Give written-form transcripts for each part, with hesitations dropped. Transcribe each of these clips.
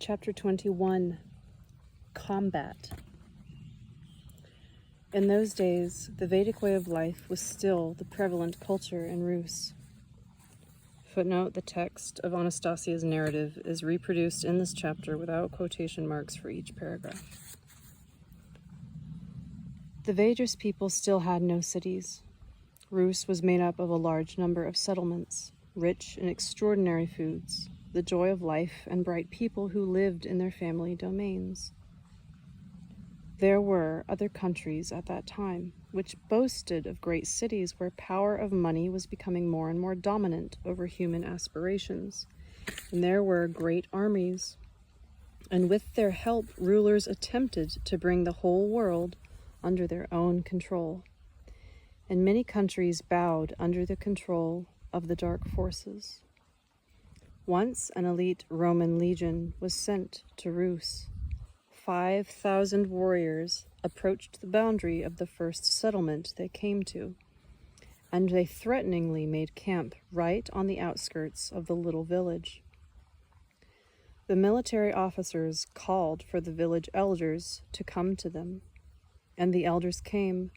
Chapter 21, Combat. In those days, the Vedic way of life was still the prevalent culture in Rus. Footnote: the text of Anastasia's narrative is reproduced in this chapter without quotation marks for each paragraph. The Vedras people still had no cities. Rus was made up of a large number of settlements, rich in extraordinary foods, the joy of life, and bright people who lived in their family domains. There were other countries at that time which boasted of great cities where power of money was becoming more and more dominant over human aspirations, and there were great armies, and with their help rulers attempted to bring the whole world under their own control, and many countries bowed under the control of the dark forces. Once an elite Roman legion was sent to Rus. 5,000 warriors approached the boundary of the first settlement they came to, and they threateningly made camp right on the outskirts of the little village. The military officers called for the village elders to come to them, and the elders came,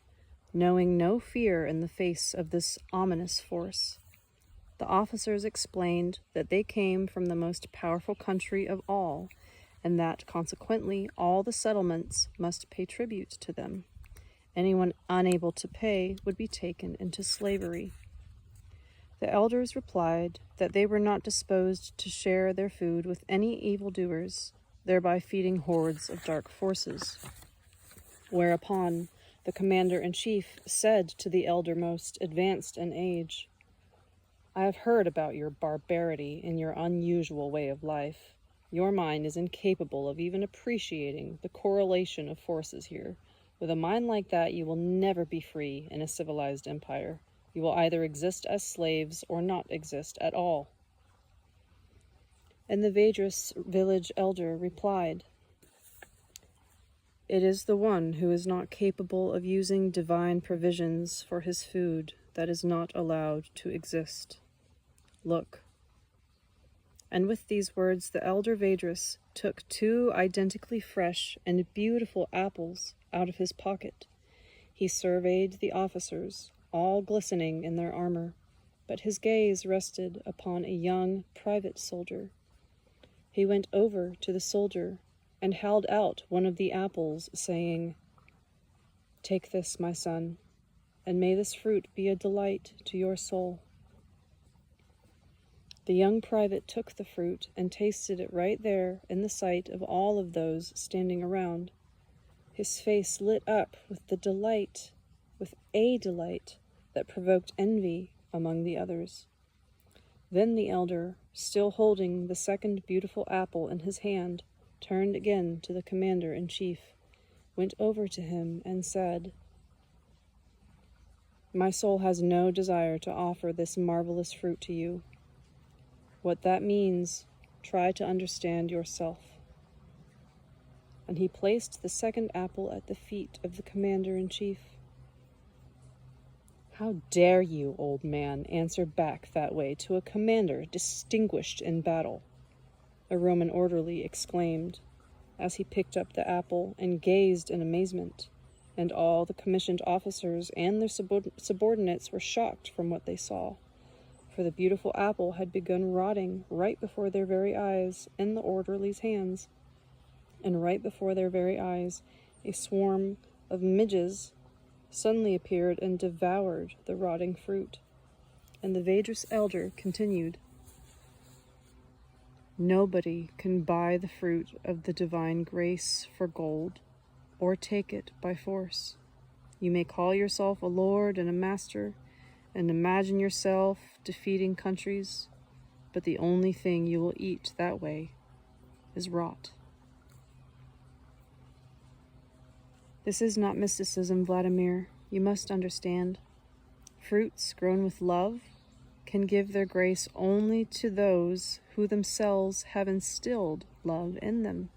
knowing no fear in the face of this ominous force. The officers explained that they came from the most powerful country of all, and that, consequently, all the settlements must pay tribute to them. Anyone unable to pay would be taken into slavery. The elders replied that they were not disposed to share their food with any evildoers, thereby feeding hordes of dark forces. Whereupon the commander-in-chief said to the elder most advanced in age, "I have heard about your barbarity and your unusual way of life. Your mind is incapable of even appreciating the correlation of forces here. With a mind like that, you will never be free in a civilized empire. You will either exist as slaves or not exist at all." And the Vedras village elder replied, "It is the one who is not capable of using divine provisions for his food that is not allowed to exist. Look." And with these words, the elder Vedras took 2 identically fresh and beautiful apples out of his pocket. He surveyed the officers, all glistening in their armor, but his gaze rested upon a young private soldier. He went over to the soldier and held out one of the apples, saying, "Take this, my son, and may this fruit be a delight to your soul." The young private took the fruit and tasted it right there in the sight of all of those standing around. His face lit up with a delight that provoked envy among the others. Then the elder, still holding the second beautiful apple in his hand, turned again to the commander-in-chief, went over to him, and said, "My soul has no desire to offer this marvelous fruit to you. What that means, try to understand yourself." And he placed the second apple at the feet of the commander-in-chief. "How dare you, old man, answer back that way to a commander distinguished in battle?" a Roman orderly exclaimed, as he picked up the apple and gazed in amazement, and all the commissioned officers and their subordinates were shocked from what they saw. For the beautiful apple had begun rotting right before their very eyes in the orderly's hands, and right before their very eyes a swarm of midges suddenly appeared and devoured the rotting fruit. And the Vedras elder continued, "Nobody can buy the fruit of the divine grace for gold, or take it by force. You may call yourself a lord and a master, and imagine yourself defeating countries, but the only thing you will eat that way is rot." This is not mysticism, Vladimir. You must understand. Fruits grown with love can give their grace only to those who themselves have instilled love in them,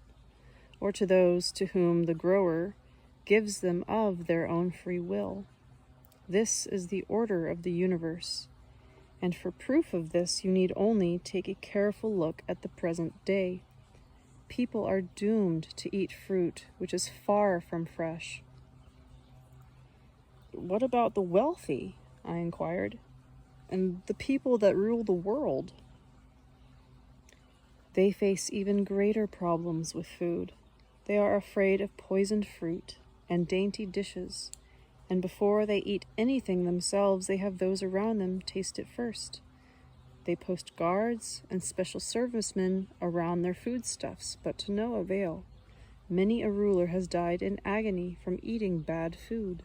or to those to whom the grower gives them of their own free will. This is the order of the universe, and for proof of this you need only take a careful look at the present day. People are doomed to eat fruit which is far from fresh. What about the wealthy? I inquired. And the people that rule the world? They face even greater problems with food. They are afraid of poisoned fruit and dainty dishes, and before they eat anything themselves, they have those around them taste it first. They post guards and special servicemen around their foodstuffs, but to no avail. Many a ruler has died in agony from eating bad food.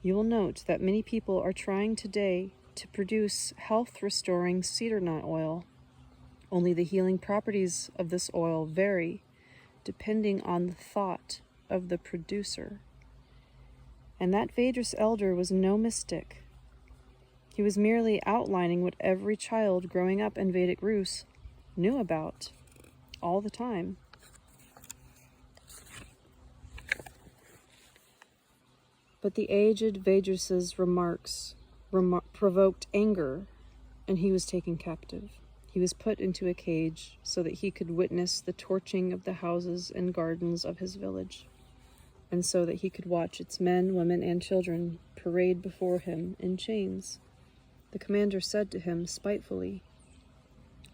You will note that many people are trying today to produce health-restoring cedar nut oil. Only the healing properties of this oil vary depending on the thought of the producer. And that Vedras elder was no mystic. He was merely outlining what every child growing up in Vedic Rus knew about all the time. But the aged Vedras's remarks provoked anger, and he was taken captive. He was put into a cage so that he could witness the torching of the houses and gardens of his village, and so that he could watch its men, women, and children parade before him in chains. The commander said to him spitefully,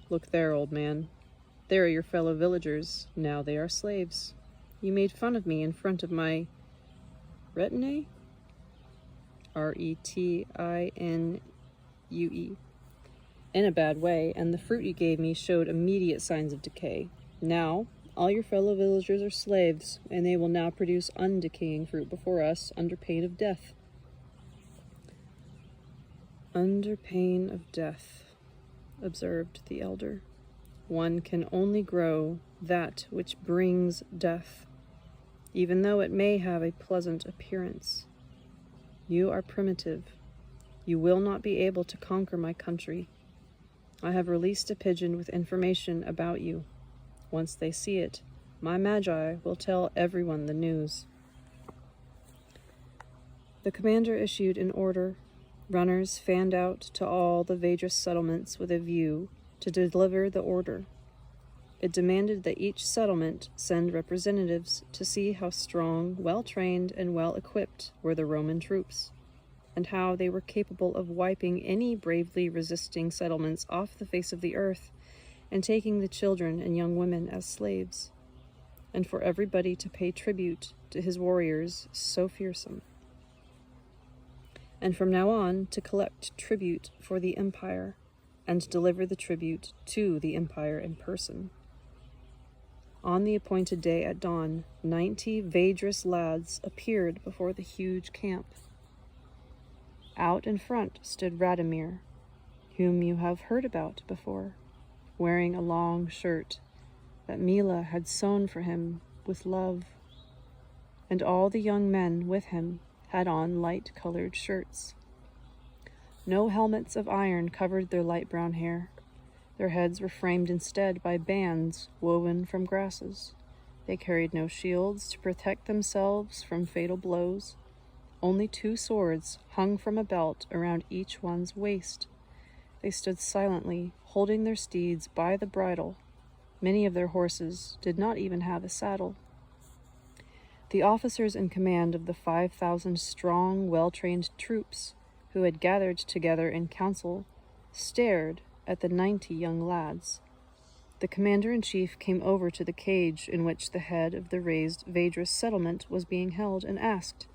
"Look there, old man. There are your fellow villagers. Now they are slaves. You made fun of me in front of my retinue? R-E-T-I-N-U-E. In a bad way, and the fruit you gave me showed immediate signs of decay. Now, all your fellow villagers are slaves, and they will now produce undecaying fruit before us under pain of death." "Under pain of death," observed the elder. "One can only grow that which brings death, even though it may have a pleasant appearance. You are primitive. You will not be able to conquer my country. I have released a pigeon with information about you. Once they see it, my magi will tell everyone the news." The commander issued an order. Runners fanned out to all the Vedras settlements with a view to deliver the order. It demanded that each settlement send representatives to see how strong, well-trained, and well-equipped were the Roman troops, and how they were capable of wiping any bravely resisting settlements off the face of the earth and taking the children and young women as slaves, and for everybody to pay tribute to his warriors so fearsome. And from now on to collect tribute for the empire and deliver the tribute to the empire in person. On the appointed day at dawn, 90 Vedras lads appeared before the huge camp. Out in front stood Radomir, whom you have heard about before, wearing a long shirt that Mila had sewn for him with love, and all the young men with him had on light-colored shirts. No helmets of iron covered their light brown hair. Their heads were framed instead by bands woven from grasses. They carried no shields to protect themselves from fatal blows. Only 2 swords hung from a belt around each one's waist. They stood silently, holding their steeds by the bridle. Many of their horses did not even have a saddle. The officers in command of the 5,000 strong, well-trained troops who had gathered together in council stared at the 90 young lads. The commander-in-chief came over to the cage in which the head of the raised Vedras settlement was being held and asked,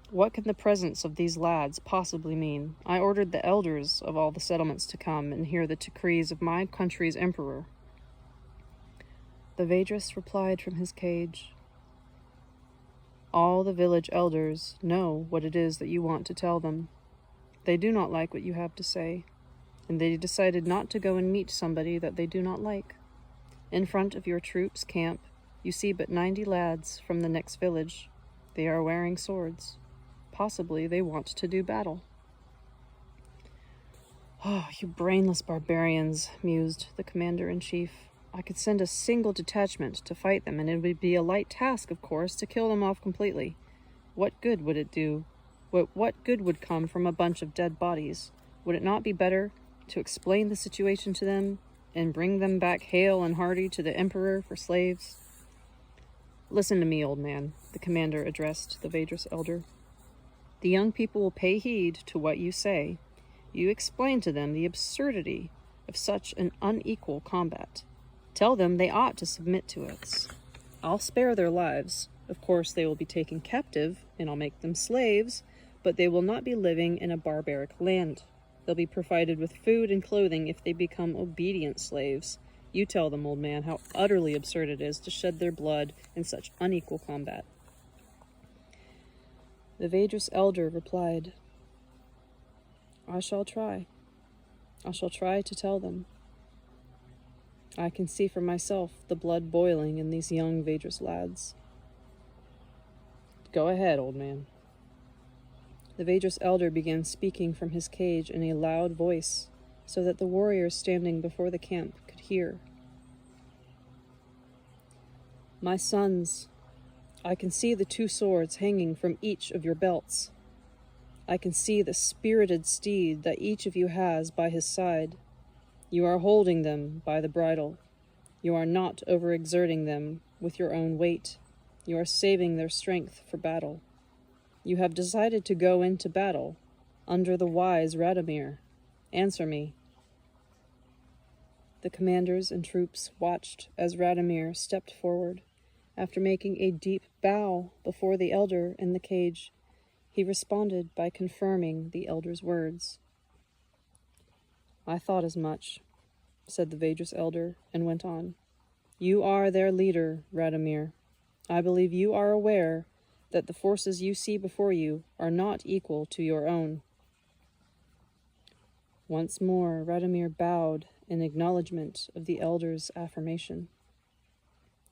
"What can the presence of these lads possibly mean? I ordered the elders of all the settlements to come and hear the decrees of my country's emperor." The Vedras replied from his cage, "All the village elders know what it is that you want to tell them. They do not like what you have to say, and they decided not to go and meet somebody that they do not like. In front of your troops' camp, you see but 90 lads from the next village. They are wearing swords. Possibly they want to do battle." "Oh, you brainless barbarians," mused the commander-in-chief. "I could send a single detachment to fight them, and it would be a light task, of course, to kill them off completely. What good would it do? What good would come from a bunch of dead bodies? Would it not be better to explain the situation to them and bring them back hale and hearty to the emperor for slaves? Listen to me, old man, the commander addressed the Vedras elder. The young people will pay heed to what you say. You explain to them the absurdity of such an unequal combat. Tell them they ought to submit to it. I'll spare their lives. Of course, they will be taken captive, and I'll make them slaves, but they will not be living in a barbaric land. They'll be provided with food and clothing if they become obedient slaves. You tell them, old man, how utterly absurd it is to shed their blood in such unequal combat. The Vedras elder replied, I shall try. I shall try to tell them. I can see for myself the blood boiling in these young Vedras lads. Go ahead, old man. The Vedras elder began speaking from his cage in a loud voice, so that the warriors standing before the camp could hear. My sons, I can see the 2 swords hanging from each of your belts. I can see the spirited steed that each of you has by his side. You are holding them by the bridle. You are not overexerting them with your own weight. You are saving their strength for battle. You have decided to go into battle under the wise Radomir. Answer me. The commanders and troops watched as Radomir stepped forward. After making a deep bow before the elder in the cage, he responded by confirming the elder's words. I thought as much, said the Vedras elder, and went on. You are their leader, Radomir. I believe you are aware that the forces you see before you are not equal to your own. Once more, Radomir bowed in acknowledgement of the elder's affirmation.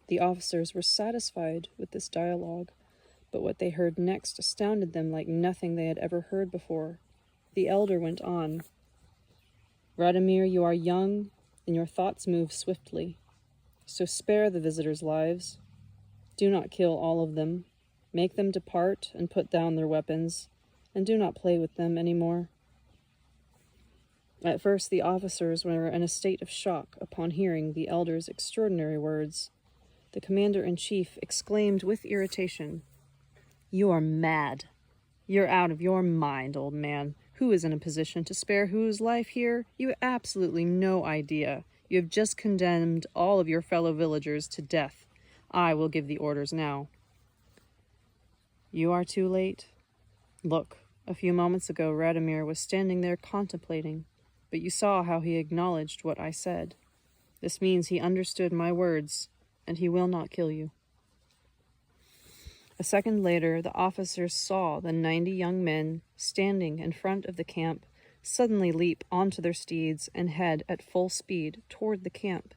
The officers were satisfied with this dialogue, but what they heard next astounded them like nothing they had ever heard before. The elder went on. Radomir, you are young, and your thoughts move swiftly. So spare the visitors' lives. Do not kill all of them. Make them depart and put down their weapons, and do not play with them any more. At first the officers were in a state of shock upon hearing the elder's extraordinary words. The commander-in-chief exclaimed with irritation, You are mad. You're out of your mind, old man. Who is in a position to spare whose life here? You have absolutely no idea. You have just condemned all of your fellow villagers to death. I will give the orders now. You are too late. Look, a few moments ago Radomir was standing there contemplating, but you saw how he acknowledged what I said. This means he understood my words, and he will not kill you. A second later, the officers saw the 90 young men standing in front of the camp suddenly leap onto their steeds and head at full speed toward the camp.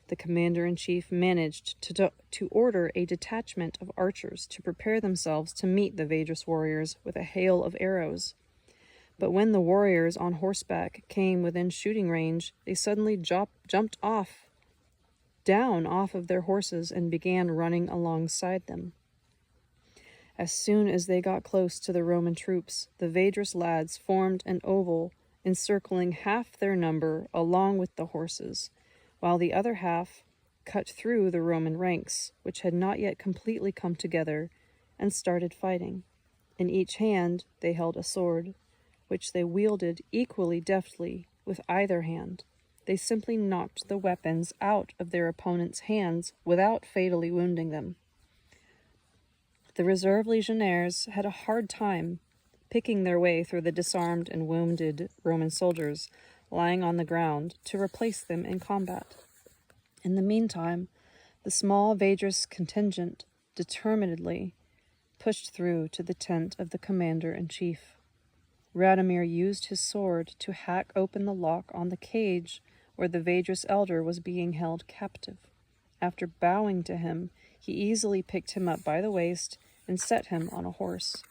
The commander-in-chief managed to order a detachment of archers to prepare themselves to meet the Vedras warriors with a hail of arrows. But when the warriors on horseback came within shooting range, they suddenly jumped down off of their horses and began running alongside them. As soon as they got close to the Roman troops, the Vedras lads formed an oval encircling half their number along with the horses, while the other half cut through the Roman ranks, which had not yet completely come together, and started fighting. In each hand they held a sword, which they wielded equally deftly with either hand. They simply knocked the weapons out of their opponents' hands without fatally wounding them. The reserve legionnaires had a hard time picking their way through the disarmed and wounded Roman soldiers lying on the ground to replace them in combat. In the meantime, the small Vedras contingent determinedly pushed through to the tent of the commander-in-chief. Radomir used his sword to hack open the lock on the cage where the Vedras elder was being held captive. After bowing to him, he easily picked him up by the waist and set him on a horse.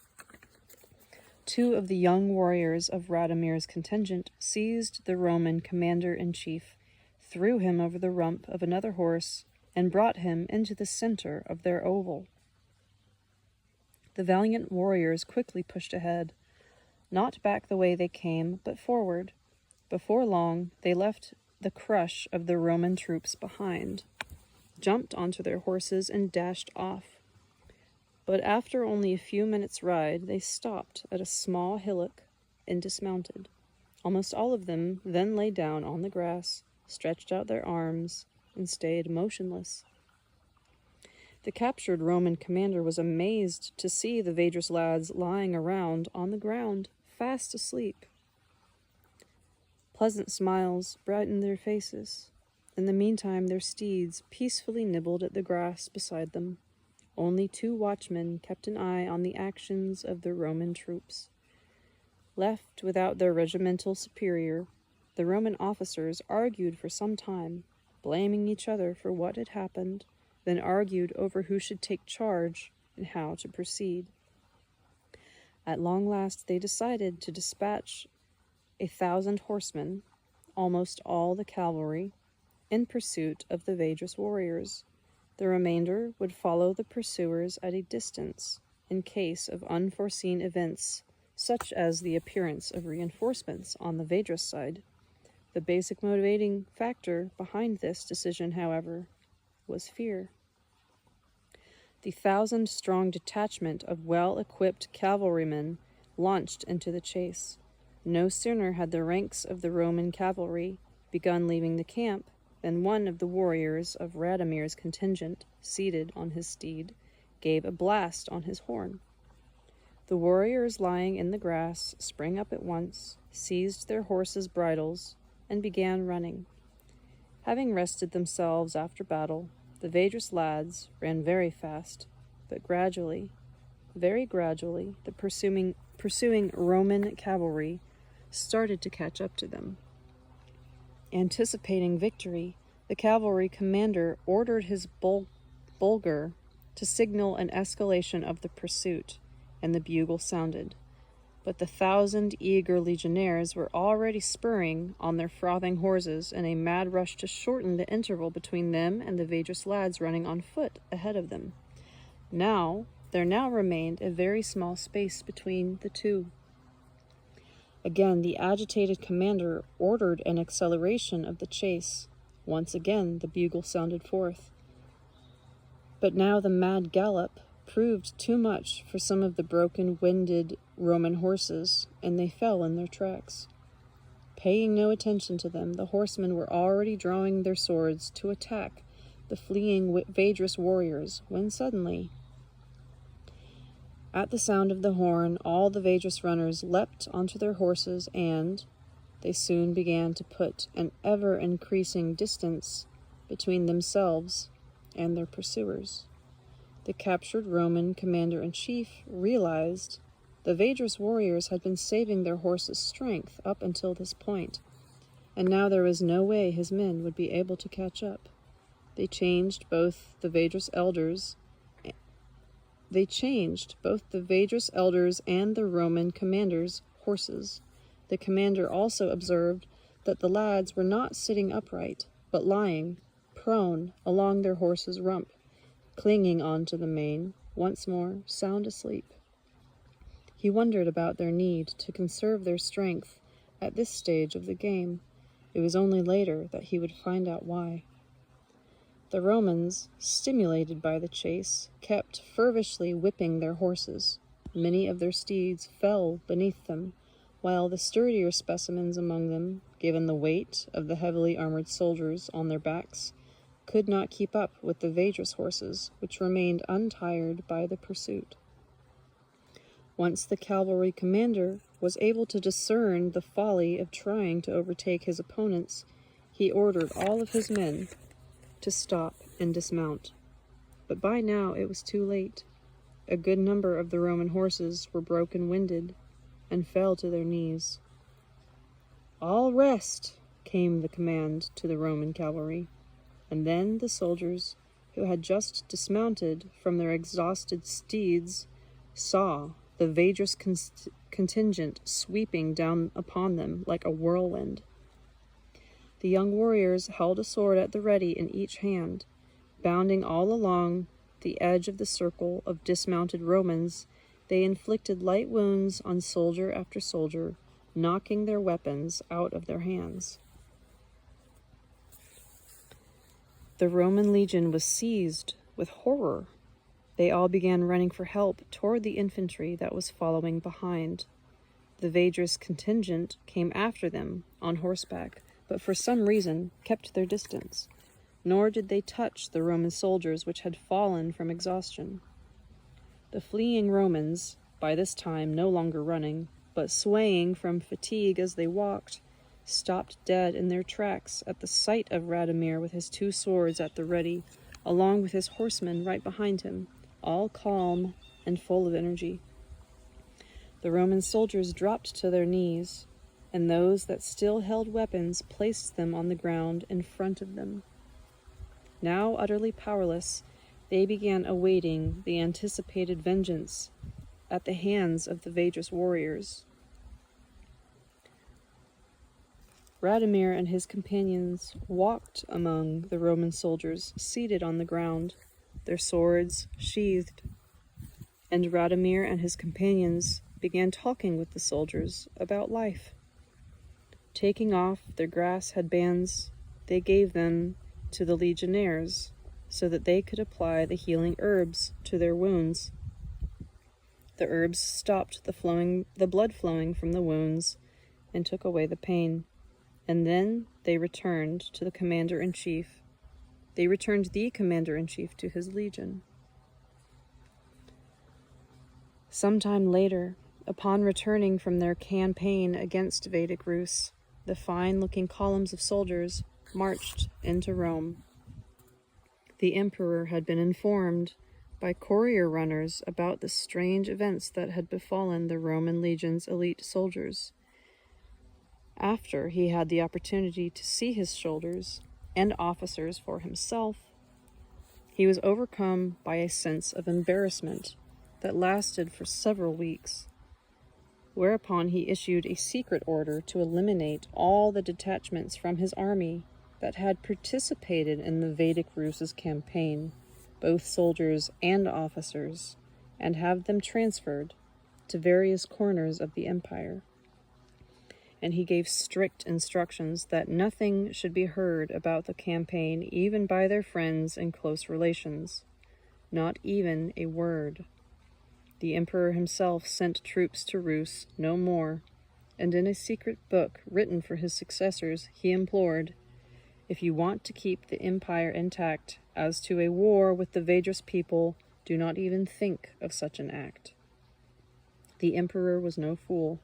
2 of the young warriors of Radomir's contingent seized the Roman commander-in-chief, threw him over the rump of another horse, and brought him into the center of their oval. The valiant warriors quickly pushed ahead, not back the way they came, but forward. Before long, they left the crush of the Roman troops behind, jumped onto their horses, and dashed off. But after only a few minutes' ride, they stopped at a small hillock and dismounted. Almost all of them then lay down on the grass, stretched out their arms, and stayed motionless. The captured Roman commander was amazed to see the Vedrus lads lying around on the ground, fast asleep. Pleasant smiles brightened their faces. In the meantime, their steeds peacefully nibbled at the grass beside them. Only 2 watchmen kept an eye on the actions of the Roman troops. Left without their regimental superior, the Roman officers argued for some time, blaming each other for what had happened, then argued over who should take charge and how to proceed. At long last they decided to dispatch 1,000 horsemen, almost all the cavalry, in pursuit of the Vedrus warriors. The remainder would follow the pursuers at a distance in case of unforeseen events, such as the appearance of reinforcements on the Vedrus side. The basic motivating factor behind this decision, however, was fear. The 1,000-strong detachment of well-equipped cavalrymen launched into the chase. No sooner had the ranks of the Roman cavalry begun leaving the camp than one of the warriors of Radomir's contingent, seated on his steed, gave a blast on his horn. The warriors lying in the grass sprang up at once, seized their horses' bridles, and began running. Having rested themselves after battle, the Vedrus lads ran very fast, but gradually, very gradually, the pursuing Roman cavalry started to catch up to them. Anticipating victory, the cavalry commander ordered his bulgar to signal an escalation of the pursuit, and the bugle sounded. But the 1,000 eager legionnaires were already spurring on their frothing horses in a mad rush to shorten the interval between them and the Vedrus lads running on foot ahead of them. There now remained a very small space between the two. Again, the agitated commander ordered an acceleration of the chase. Once again, the bugle sounded forth. But now the mad gallop proved too much for some of the broken-winded Roman horses, and they fell in their tracks. Paying no attention to them, the horsemen were already drawing their swords to attack the fleeing Vedrus warriors, when suddenly, at the sound of the horn, all the Vedrus runners leapt onto their horses, and they soon began to put an ever-increasing distance between themselves and their pursuers. The captured Roman commander-in-chief realized the Vedrus warriors had been saving their horses' strength up until this point, and now there was no way his men would be able to catch up. They changed both the Vedrus elders and the Roman commander's horses. The commander also observed that the lads were not sitting upright, but lying prone along their horses' rump, clinging on to the mane, once more sound asleep. He wondered about their need to conserve their strength at this stage of the game. It was only later that he would find out why. The Romans, stimulated by the chase, kept feverishly whipping their horses. Many of their steeds fell beneath them, while the sturdier specimens among them, given the weight of the heavily armored soldiers on their backs, could not keep up with the Vedrus horses, which remained untired by the pursuit. Once the cavalry commander was able to discern the folly of trying to overtake his opponents, he ordered all of his men to stop and dismount. But by now it was too late. A good number of the Roman horses were broken-winded and fell to their knees. "All rest," came the command to the Roman cavalry, and then the soldiers, who had just dismounted from their exhausted steeds, saw the Vedrus contingent sweeping down upon them like a whirlwind. The young warriors held a sword at the ready in each hand. Bounding all along the edge of the circle of dismounted Romans, they inflicted light wounds on soldier after soldier, knocking their weapons out of their hands. the Roman legion was seized with horror. They all began running for help toward the infantry that was following behind. The Vedrus contingent came after them on horseback, but for some reason kept their distance, nor did they touch the Roman soldiers which had fallen from exhaustion. The fleeing Romans, by this time no longer running, but swaying from fatigue as they walked, stopped dead in their tracks at the sight of Radomir with his 2 swords at the ready, along with his horsemen right behind him, all calm and full of energy. The Roman soldiers dropped to their knees, and those that still held weapons placed them on the ground in front of them. Now utterly powerless, they began awaiting the anticipated vengeance at the hands of the Vedrus warriors. Radomir and his companions walked among the Roman soldiers seated on the ground, their swords sheathed, and Radomir and his companions began talking with the soldiers about life. Taking off their grass headbands, they gave them to the legionnaires so that they could apply the healing herbs to their wounds. The herbs stopped the blood flowing from the wounds and took away the pain. And then they returned the commander-in-chief to his legion. Sometime later, upon returning from their campaign against Vedic Rus, the fine-looking columns of soldiers marched into Rome. The emperor had been informed by courier runners about the strange events that had befallen the Roman legion's elite soldiers. After he had the opportunity to see his soldiers and officers for himself, he was overcome by a sense of embarrassment that lasted for several weeks, whereupon he issued a secret order to eliminate all the detachments from his army that had participated in the Vedic Rus's campaign, both soldiers and officers, and have them transferred to various corners of the empire. And he gave strict instructions that nothing should be heard about the campaign even by their friends and close relations, not even a word. The emperor himself sent troops to Rus no more, and in a secret book written for his successors he implored, "If you want to keep the empire intact, as to a war with the Vedrus people, do not even think of such an act." The emperor was no fool.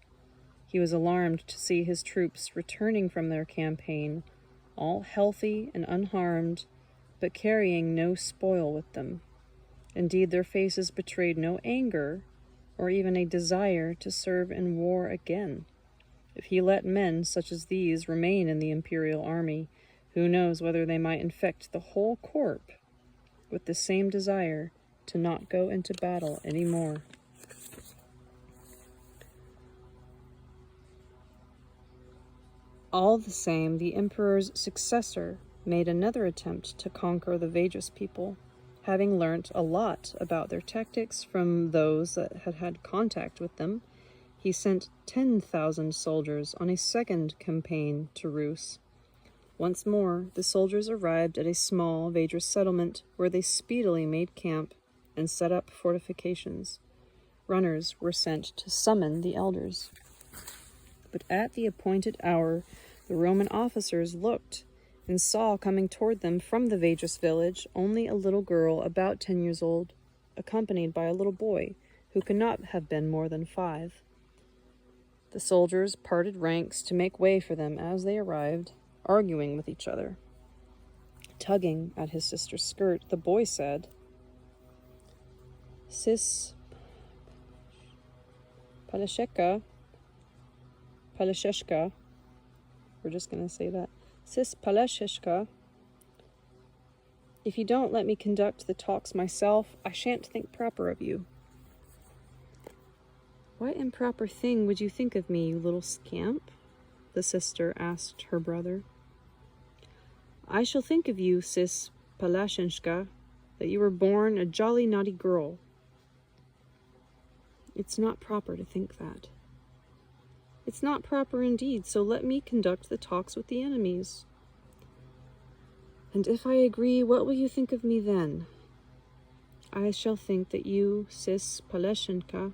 He was alarmed to see his troops returning from their campaign, all healthy and unharmed, but carrying no spoil with them. Indeed, their faces betrayed no anger or even a desire to serve in war again. If he let men such as these remain in the imperial army, who knows whether they might infect the whole corps with the same desire to not go into battle any more. All the same, the emperor's successor made another attempt to conquer the Vedrus people. Having learnt a lot about their tactics from those that had had contact with them, he sent 10,000 soldiers on a second campaign to Rus. Once more, the soldiers arrived at a small Vedrus settlement where they speedily made camp and set up fortifications. Runners were sent to summon the elders. But at the appointed hour, the Roman officers looked and saw coming toward them from the Vedrus village only a little girl about 10 years old, accompanied by a little boy who could not have been more than 5. The soldiers parted ranks to make way for them as they arrived, arguing with each other. Tugging at his sister's skirt, the boy said, "Sis Palasheshka, we're just going to say that. Sis Palasheshka, if you don't let me conduct the talks myself, I shan't think proper of you." "What improper thing would you think of me, you little scamp?" the sister asked her brother. "I shall think of you, Sis Palasheshka, that you were born a jolly naughty girl." "It's not proper to think that." "It's not proper indeed, so let me conduct the talks with the enemies." And if I agree, what will you think of me then? I shall think that you, Sis Paleshenka,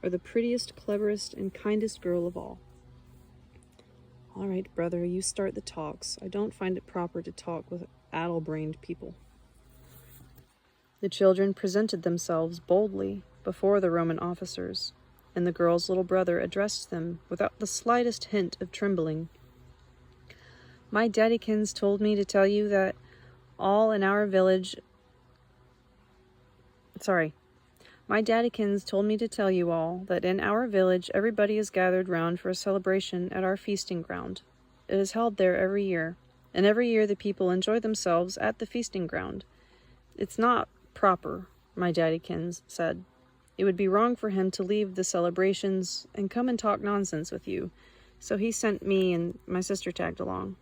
are the prettiest, cleverest, and kindest girl of all. All right, brother, you start the talks. I don't find it proper to talk with addle-brained people. The children presented themselves boldly before the Roman officers, and the girl's little brother addressed them without the slightest hint of trembling. My daddykins told me to tell you that all in our village... My daddykins told me to tell you all that in our village everybody is gathered round for a celebration at our feasting ground. It is held there every year, and every year the people enjoy themselves at the feasting ground. It's not proper, my daddykins said. It would be wrong for him to leave the celebrations and come and talk nonsense with you, so he sent me and my sister tagged along.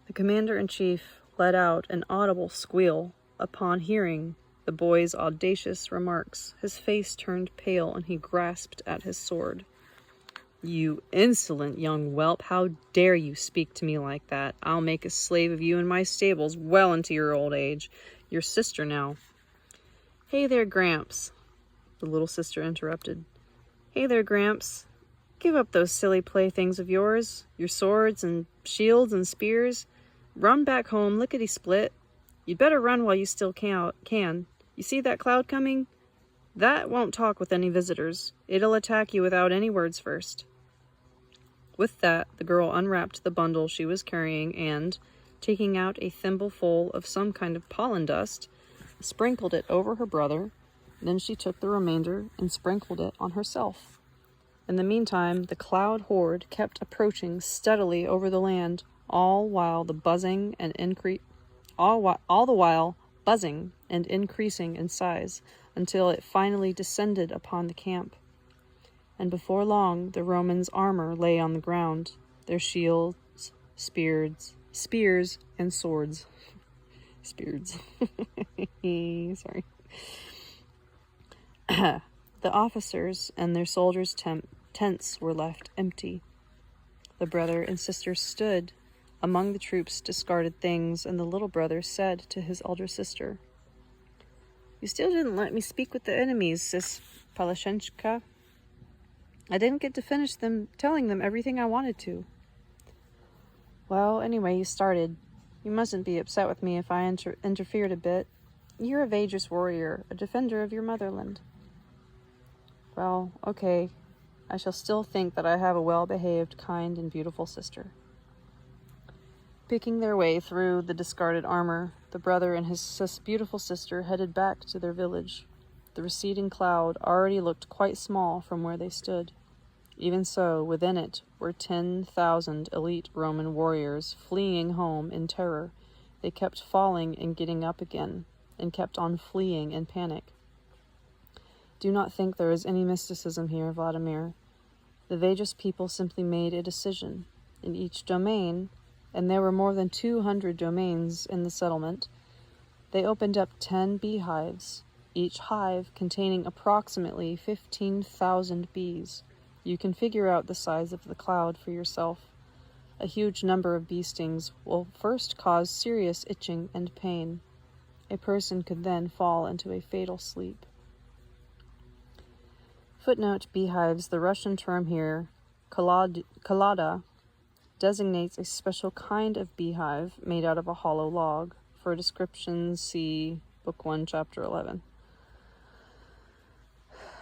The commander-in-chief let out an audible squeal upon hearing the boy's audacious remarks. His face turned pale, and he grasped at his sword. You insolent young whelp, how dare you speak to me like that? I'll make a slave of you in my stables well into your old age. Your sister now. Hey there, Gramps, the little sister interrupted. Hey there, Gramps. Give up those silly playthings of yours, your swords and shields and spears. Run back home, lickety-split. You'd better run while you still can. You see that cloud coming? That won't talk with any visitors. It'll attack you without any words first. With that, the girl unwrapped the bundle she was carrying and, taking out a thimbleful of some kind of pollen dust, sprinkled it over her brother. Then she took the remainder and sprinkled it on herself. In the meantime, the cloud horde kept approaching steadily over the land, all the while buzzing and increasing in size, until it finally descended upon the camp. And before long, the Romans' armor lay on the ground, their shields, spears, and swords. Spears. Sorry. The officers and their soldiers' tents were left empty. The brother and sister stood among the troops' discarded things, and the little brother said to his elder sister, You still didn't let me speak with the enemies, Sis Paleshenka. I didn't get to finish telling them everything I wanted to. Well, anyway, you started. You mustn't be upset with me if I interfered a bit. You're a Vaedrus warrior, a defender of your motherland. Well, okay. I shall still think that I have a well-behaved, kind, and beautiful sister. Picking their way through the discarded armor, the brother and his beautiful sister headed back to their village. The receding cloud already looked quite small from where they stood. Even so, within it were 10,000 elite Roman warriors fleeing home in terror. They kept falling and getting up again, and kept on fleeing in panic. Do not think there is any mysticism here, Vladimir. The Vaedrus people simply made a decision. In each domain, and there were more than 200 domains in the settlement, they opened up 10 beehives, each hive containing approximately 15,000 bees. You can figure out the size of the cloud for yourself. A huge number of bee stings will first cause serious itching and pain. A person could then fall into a fatal sleep. Footnote beehives, the Russian term here, kolada, designates a special kind of beehive made out of a hollow log. For a description, see Book 1, Chapter 11.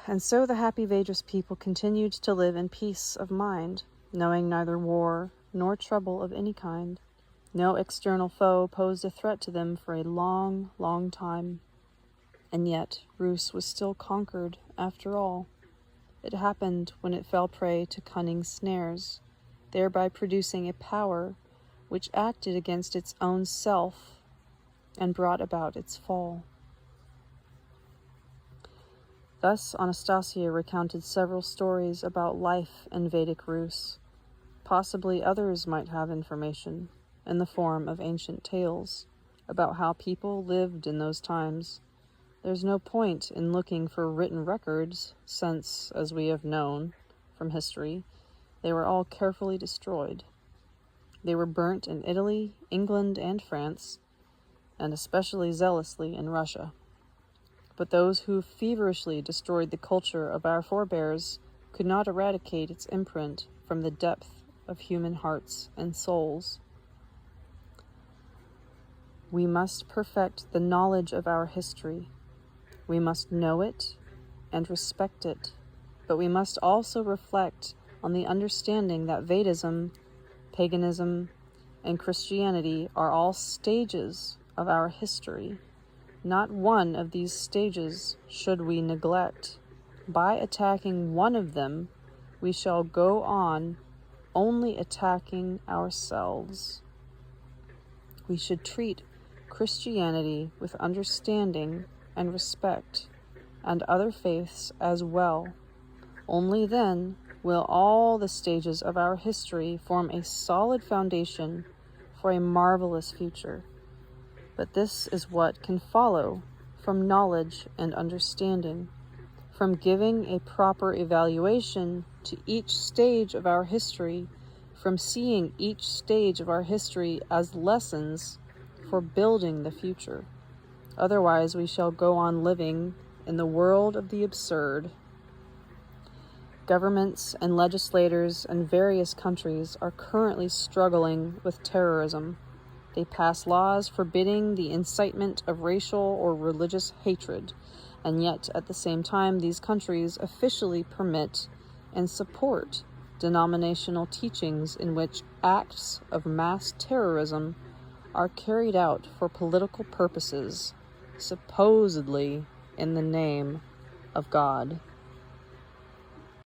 And so the happy Vaedrus people continued to live in peace of mind, knowing neither war nor trouble of any kind. No external foe posed a threat to them for a long, long time. And yet, Rus was still conquered after all. It happened when it fell prey to cunning snares, thereby producing a power which acted against its own self and brought about its fall. Thus, Anastasia recounted several stories about life in Vedic Rus. Possibly others might have information, in the form of ancient tales, about how people lived in those times. There's no point in looking for written records, since, as we have known from history, they were all carefully destroyed. They were burnt in Italy, England, and France, and especially zealously in Russia. But those who feverishly destroyed the culture of our forebears could not eradicate its imprint from the depth of human hearts and souls. We must perfect the knowledge of our history. We must know it and respect it, but we must also reflect on the understanding that Vedism, paganism, and Christianity are all stages of our history. Not one of these stages should we neglect. By attacking one of them, we shall go on only attacking ourselves. We should treat Christianity with understanding and respect, and other faiths as well. Only then will all the stages of our history form a solid foundation for a marvelous future. But this is what can follow from knowledge and understanding, from giving a proper evaluation to each stage of our history, from seeing each stage of our history as lessons for building the future. Otherwise, we shall go on living in the world of the absurd. Governments and legislators in various countries are currently struggling with terrorism. They pass laws forbidding the incitement of racial or religious hatred, and yet at the same time these countries officially permit and support denominational teachings in which acts of mass terrorism are carried out for political purposes, supposedly in the name of God.